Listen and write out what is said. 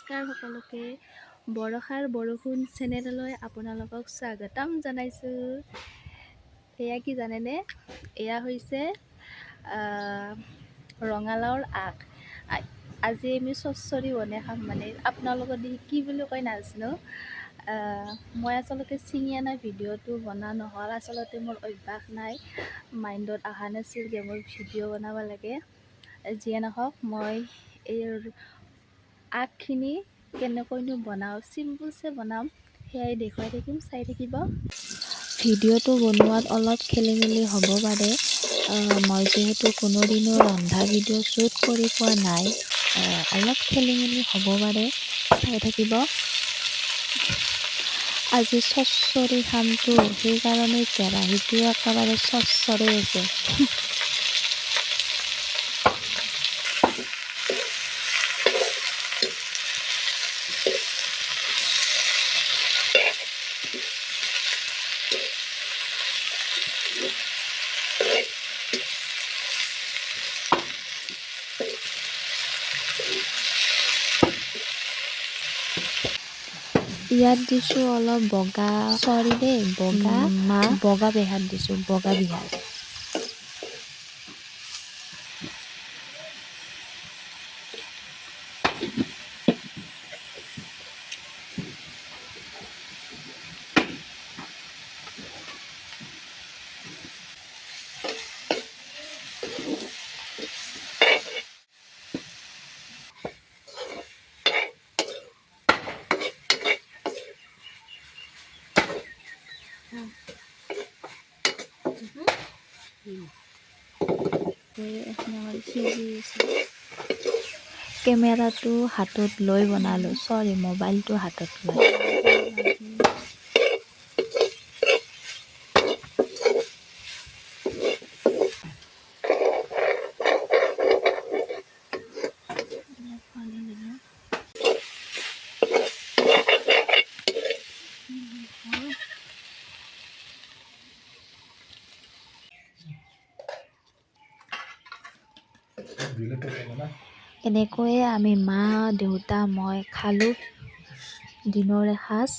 নমস্কাৰ সকলোকে বৰষাৰ বৰষুণ চেনেললৈ আপোনালোকক স্বাগতম জনাইছোঁ। এয়া কি জানেনে? এয়া হৈছে ৰঙালাওৰ আগ। আজি আমি চচ্চৰি বনাই খাম। মানে আপোনালোকৰ দেখি কি বুলি কয় নাজানো। মই আচলতে ছিঙি অনা ভিডিঅ'টো বনোৱা নহ'ল। আচলতে মোৰ অভ্যাস নাই, মাইণ্ডত অহা নাছিল যে মোৰ ভিডিঅ' বনাব লাগে। যিয়ে নহওক, মই এই আগখিনি কেনেকৈনো বনাওঁ, চিম্পুলছে বনাম, সেয়াই দেখুৱাই থাকিম, চাই থাকিব। ভিডিঅ'টো বনোৱাত অলপ খেলি মেলি হ'ব পাৰে। মই যিহেতু কোনোদিনো ৰন্ধা ভিডিঅ' শ্বুট কৰি পোৱা নাই, অলপ খেলি মেলি হ'ব পাৰে, চাই থাকিব। আজি চচ্চৰি খামটো, সেইকাৰণে কেৰাহীটো একেবাৰে চচ্চৰি আছে। ইয়াত দিছোঁ অলপ বগা, চৰি দেই, বগা বেহাৰ দিছোঁ, বগা বিহাৰ। কেমেৰাটো হাতত লৈ বনালোঁ, চৰি, মোবাইলটো হাতত লৈ। এনেকৈয়ে আমি মা, দেউতা, মই খালোঁ দিনৰ এসাঁজ।